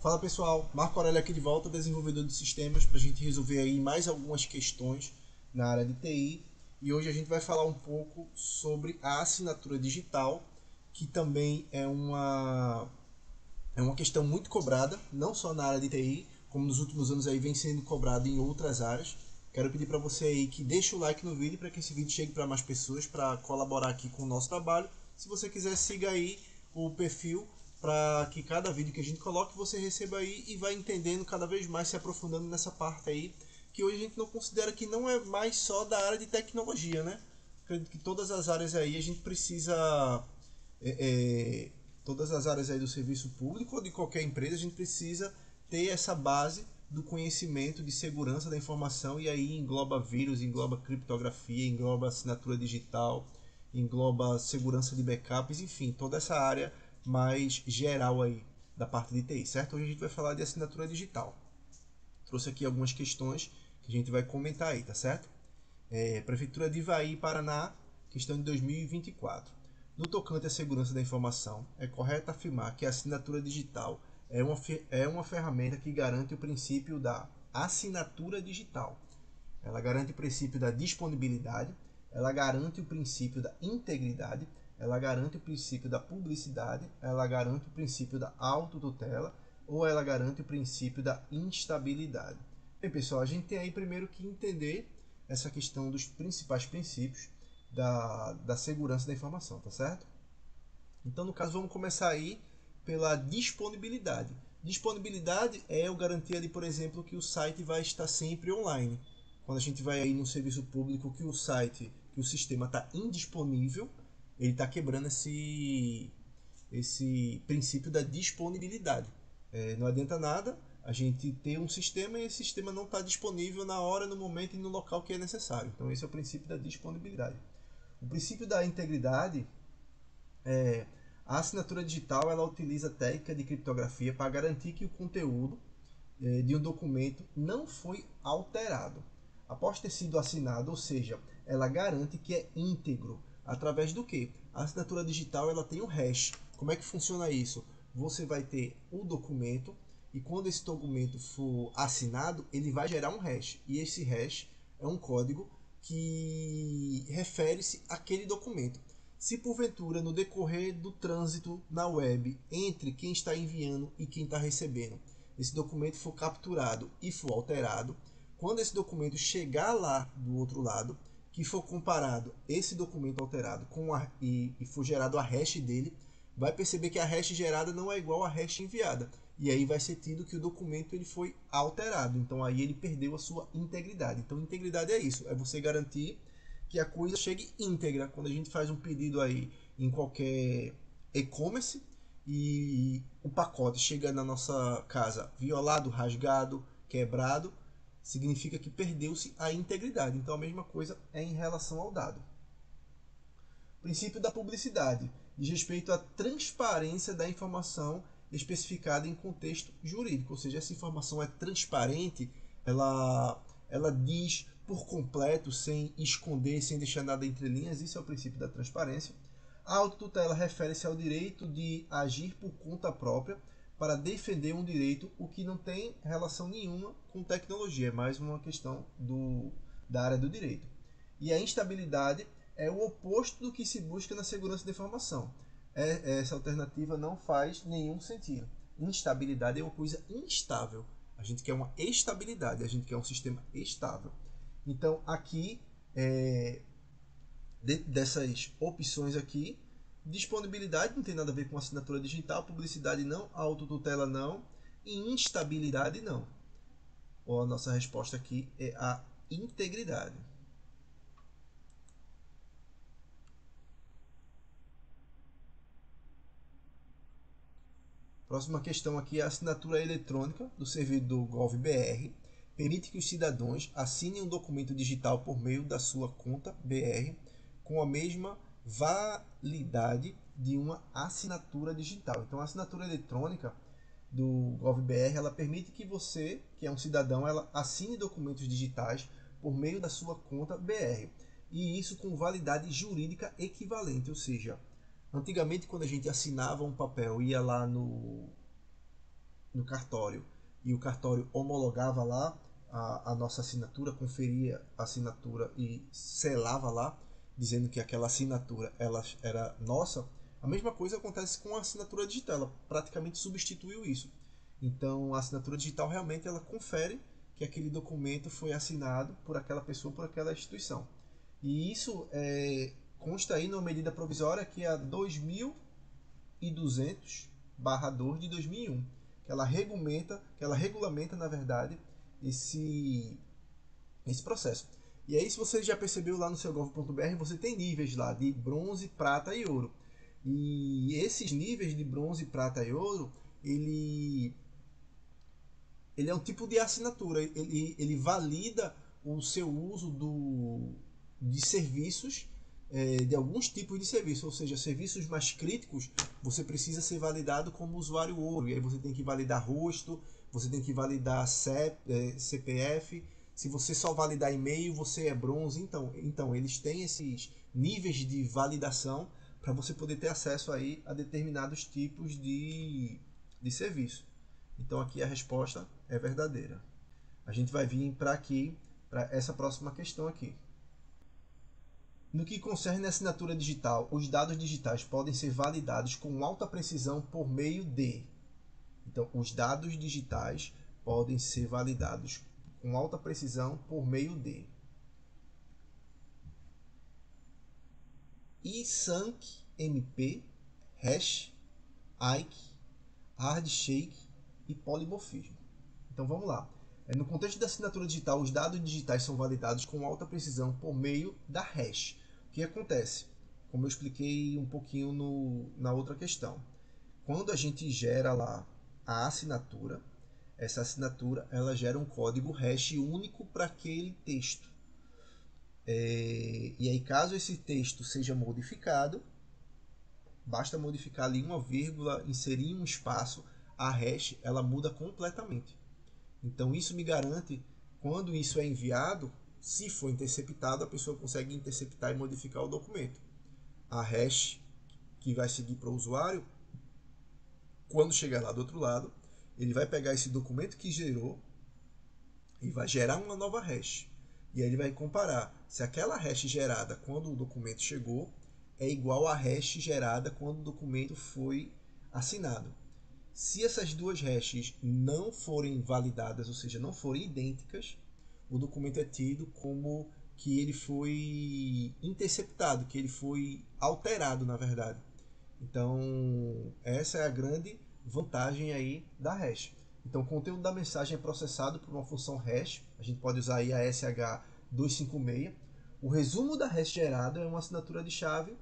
Fala pessoal, Marco Aurélio aqui de volta, desenvolvedor de sistemas, para a gente resolver aí mais algumas questões na área de TI. E hoje a gente vai falar um pouco sobre a assinatura digital, que também é uma questão muito cobrada, não só na área de TI, como nos últimos anos aí vem sendo cobrado em outras áreas. Quero pedir para você aí que deixe o like no vídeo para que esse vídeo chegue para mais pessoas, para colaborar aqui com o nosso trabalho. Se você quiser, siga aí o perfil para que cada vídeo que a gente coloque você receba aí e vai entendendo cada vez mais, se aprofundando nessa parte aí, que hoje a gente não considera que não é mais só da área de tecnologia, né? Acredito que todas as áreas aí a gente precisa todas as áreas aí do serviço público ou de qualquer empresa, a gente precisa ter essa base do conhecimento de segurança da informação, e aí engloba vírus, engloba criptografia, engloba assinatura digital, engloba segurança de backups, enfim, toda essa área mais geral aí da parte de TI, certo? Hoje a gente vai falar de assinatura digital. Trouxe aqui algumas questões que a gente vai comentar aí, tá certo? Prefeitura de Ivaí, Paraná, questão de 2024. No tocante à segurança da informação, é correto afirmar que a assinatura digital é uma ferramenta que garante o princípio da assinatura digital. Ela garante o princípio da disponibilidade, ela garante o princípio da integridade, ela garante o princípio da publicidade, ela garante o princípio da autotutela ou ela garante o princípio da instabilidade. Bem, pessoal, a gente tem aí primeiro que entender essa questão dos principais princípios da segurança da informação, tá certo? Então, no caso, vamos começar aí pela disponibilidade. Disponibilidade é o garantir ali, por exemplo, que o site vai estar sempre online. Quando a gente vai aí no serviço público que o sistema está indisponível, ele está quebrando esse princípio da disponibilidade. Não adianta nada a gente ter um sistema e esse sistema não está disponível na hora, no momento e no local que é necessário. Então esse é o princípio da disponibilidade. O princípio da integridade é a assinatura digital, ela utiliza a técnica de criptografia para garantir que o conteúdo de um documento não foi alterado após ter sido assinado, ou seja, ela garante que é íntegro. Através do que? A assinatura digital ela tem um hash. Como é que funciona isso? Você vai ter o documento e quando esse documento for assinado, ele vai gerar um hash. E esse hash é um código que refere-se àquele documento. Se porventura no decorrer do trânsito na web entre quem está enviando e quem está recebendo, esse documento for capturado e for alterado, quando esse documento chegar lá do outro lado, que for comparado esse documento alterado e for gerado a hash dele, vai perceber que a hash gerada não é igual à hash enviada. E aí vai ser tido que o documento ele foi alterado. Então aí ele perdeu a sua integridade. Então integridade é isso, é você garantir que a coisa chegue íntegra. Quando a gente faz um pedido aí em qualquer e-commerce e o pacote chega na nossa casa violado, rasgado, quebrado, significa que perdeu-se a integridade. Então a mesma coisa é em relação ao dado. Princípio da publicidade diz respeito à transparência da informação especificada em contexto jurídico, ou seja, essa informação é transparente, ela diz por completo, sem esconder, sem deixar nada entre linhas. Isso é o princípio da transparência. A autotutela refere-se ao direito de agir por conta própria para defender um direito, o que não tem relação nenhuma com tecnologia, é mais uma questão da área do direito. E a instabilidade é o oposto do que se busca na segurança da informação. Essa alternativa não faz nenhum sentido. Instabilidade é uma coisa instável. A gente quer uma estabilidade, a gente quer um sistema estável. Então aqui, dessas opções aqui, disponibilidade não tem nada a ver com assinatura digital, publicidade não, autotutela não, e instabilidade não. A nossa resposta aqui é a integridade. Próxima questão aqui é a assinatura eletrônica do servidor GovBR. Permite que os cidadãos assinem um documento digital por meio da sua conta BR com a mesma validade de uma assinatura digital. Então, a assinatura eletrônica do GovBR ela permite que você, que é um cidadão, ela assine documentos digitais por meio da sua conta BR. E isso com validade jurídica equivalente, ou seja, antigamente, quando a gente assinava um papel, ia lá no cartório e o cartório homologava lá a nossa assinatura, conferia a assinatura e selava lá, dizendo que aquela assinatura ela era nossa, a mesma coisa acontece com a assinatura digital, ela praticamente substituiu isso. Então a assinatura digital realmente ela confere que aquele documento foi assinado por aquela pessoa, por aquela instituição. E isso consta aí numa medida provisória que é a 2200/2 de 2001, que ela regulamenta, na verdade, esse processo. E aí, se você já percebeu lá no seu gov.br, você tem níveis lá de bronze, prata e ouro. E esses níveis de bronze, prata e ouro, ele é um tipo de assinatura. Ele valida o seu uso de serviços, de alguns tipos de serviços, ou seja, serviços mais críticos, você precisa ser validado como usuário ouro. E aí você tem que validar rosto, você tem que validar CPF. Se você só validar e-mail, você é bronze. Então eles têm esses níveis de validação para você poder ter acesso aí a determinados tipos de serviço. Então aqui a resposta é verdadeira. A gente vai vir para aqui, para essa próxima questão aqui. No que concerne a assinatura digital, os dados digitais podem ser validados com alta precisão por meio de... Então, os dados digitais podem ser validados com alta precisão por meio de ISANC-MP, hash, AIC, handshake e polimorfismo. Então vamos lá. No contexto da assinatura digital, os dados digitais são validados com alta precisão por meio da hash. O que acontece? Como eu expliquei um pouquinho na outra questão. Quando a gente gera lá a assinatura, essa assinatura ela gera um código hash único para aquele texto. E aí, caso esse texto seja modificado, basta modificar ali uma vírgula, inserir um espaço, a hash ela muda completamente. Então isso me garante, quando isso é enviado, se for interceptado, a pessoa consegue interceptar e modificar o documento. A hash que vai seguir para o usuário, quando chegar lá do outro lado, ele vai pegar esse documento que gerou e vai gerar uma nova hash. E aí ele vai comparar se aquela hash gerada quando o documento chegou é igual à hash gerada quando o documento foi assinado. Se essas duas hashes não forem validadas, ou seja, não forem idênticas, o documento é tido como que ele foi interceptado, que ele foi alterado, na verdade. Então, essa é a grande vantagem aí da hash. Então, o conteúdo da mensagem é processado por uma função hash, a gente pode usar aí a SH256. O resumo da hash gerado é uma assinatura de chave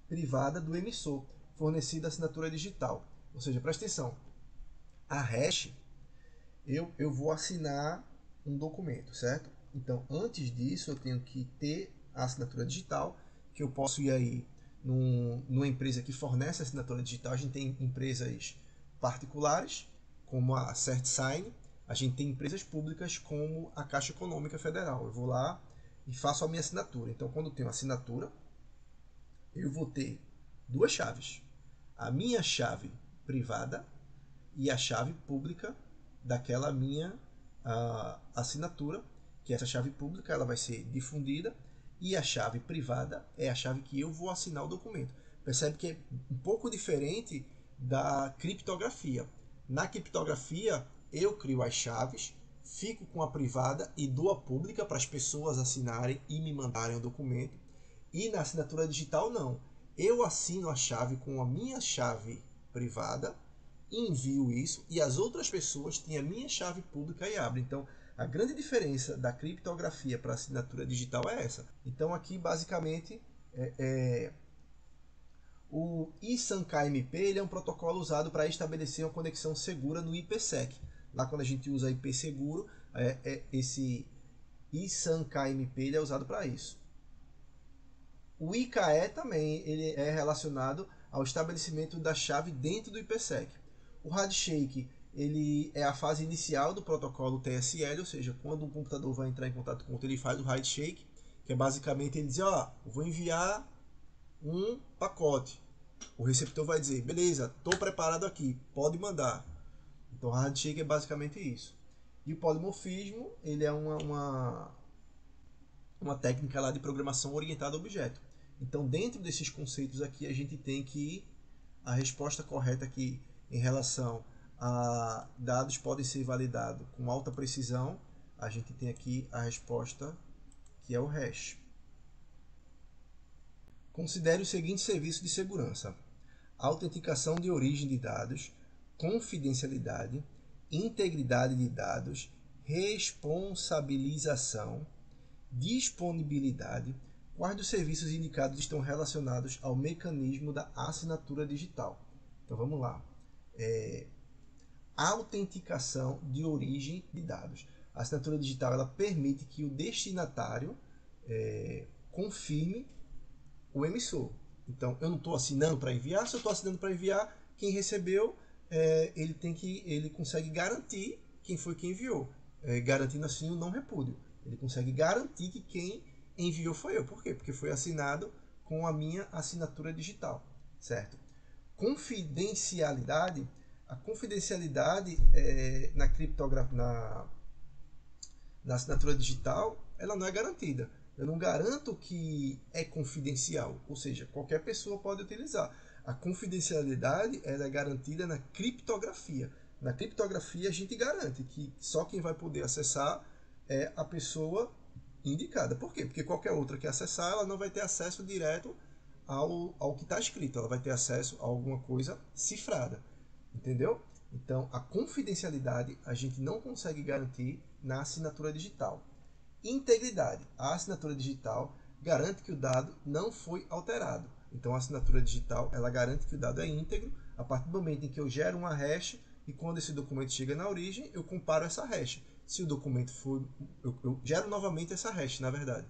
privada do emissor, fornecida assinatura digital. Ou seja, presta atenção, a hash, eu vou assinar um documento, certo? Então, antes disso, eu tenho que ter a assinatura digital, que eu posso ir aí numa empresa que fornece assinatura digital. A gente tem empresas particulares, como a CertSign, a gente tem empresas públicas, como a Caixa Econômica Federal. Eu vou lá e faço a minha assinatura. Então, quando eu tenho assinatura, eu vou ter duas chaves. A minha chave privada e a chave pública daquela minha assinatura, que essa chave pública ela vai ser difundida, e a chave privada é a chave que eu vou assinar o documento. Percebe que é um pouco diferente da criptografia. Na criptografia, eu crio as chaves, fico com a privada e dou a pública para as pessoas assinarem e me mandarem o documento. E na assinatura digital, não. Eu assino a chave com a minha chave privada, envio isso e as outras pessoas têm a minha chave pública e abrem. Então, a grande diferença da criptografia para a assinatura digital é essa. Então, aqui, basicamente, o ISAN-KMP ele é um protocolo usado para estabelecer uma conexão segura no IPsec. Lá, quando a gente usa IP seguro, esse ISAN-KMP ele é usado para isso. O IKE também ele é relacionado ao estabelecimento da chave dentro do IPsec. O handshake ele é a fase inicial do protocolo TSL, ou seja, quando um computador vai entrar em contato com outro, ele faz o handshake, que é basicamente ele dizer, ó, vou enviar um pacote. O receptor vai dizer, beleza, estou preparado aqui, pode mandar. Então, hard shake é basicamente isso. E o polimorfismo, ele é uma técnica lá de programação orientada a objeto. Então, dentro desses conceitos aqui, a gente tem que a resposta correta aqui em relação a dados podem ser validados com alta precisão, a gente tem aqui a resposta que é o hash. Considere os seguintes serviços de segurança: autenticação de origem de dados, confidencialidade, integridade de dados, responsabilização, disponibilidade. Quais dos serviços indicados estão relacionados ao mecanismo da assinatura digital? Então vamos lá. Autenticação de origem de dados. A assinatura digital ela permite que o destinatário confirme o emissor. Então eu não estou assinando para enviar, se eu estou assinando para enviar, quem recebeu ele consegue garantir quem foi que enviou, garantindo assim o não repúdio. Ele consegue garantir que quem enviou foi eu. Por quê? Porque foi assinado com a minha assinatura digital, certo? Confidencialidade. A confidencialidade na assinatura digital, ela não é garantida. Eu não garanto que é confidencial, ou seja, qualquer pessoa pode utilizar. A confidencialidade ela é garantida na criptografia. Na criptografia a gente garante que só quem vai poder acessar é a pessoa indicada. Por quê? Porque qualquer outra que acessar, ela não vai ter acesso direto ao que está escrito. Ela vai ter acesso a alguma coisa cifrada. Entendeu? Então, a confidencialidade a gente não consegue garantir na assinatura digital. Integridade. A assinatura digital garante que o dado não foi alterado. Então, a assinatura digital ela garante que o dado é íntegro a partir do momento em que eu gero uma hash e quando esse documento chega na origem, eu comparo essa hash. Se o documento for... Eu gero novamente essa hash, na verdade.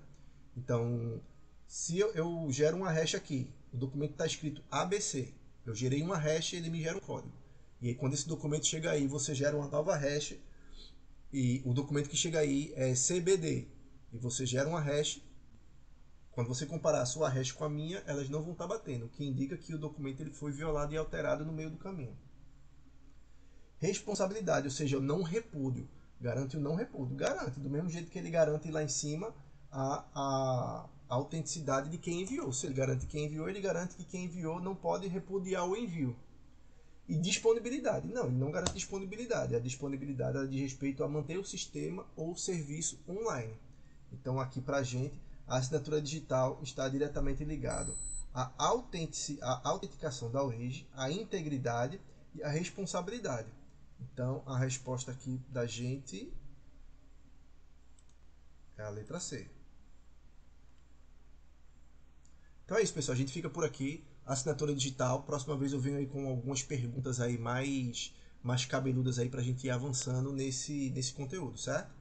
Então, se eu gero uma hash aqui, o documento está escrito ABC, eu gerei uma hash e ele me gera um código. E aí, quando esse documento chega aí, você gera uma nova hash e o documento que chega aí é CBD e você gera uma hash. Quando você comparar a sua hash com a minha, elas não vão estar batendo, o que indica que o documento ele foi violado e alterado no meio do caminho. Responsabilidade, ou seja, o não repúdio. Garante o não repúdio. Garante, do mesmo jeito que ele garante lá em cima a autenticidade de quem enviou. Se ele garante quem enviou, ele garante que quem enviou não pode repudiar o envio. E disponibilidade. Não, ele não garante disponibilidade. A disponibilidade ela diz respeito a manter o sistema ou serviço online. Então aqui para a gente, a assinatura digital está diretamente ligado à autenticação da origem, à integridade e à responsabilidade. Então a resposta aqui da gente é a letra C. Então é isso, pessoal. A gente fica por aqui. Assinatura digital. Próxima vez eu venho aí com algumas perguntas aí mais cabeludas aí pra gente ir avançando nesse conteúdo, certo?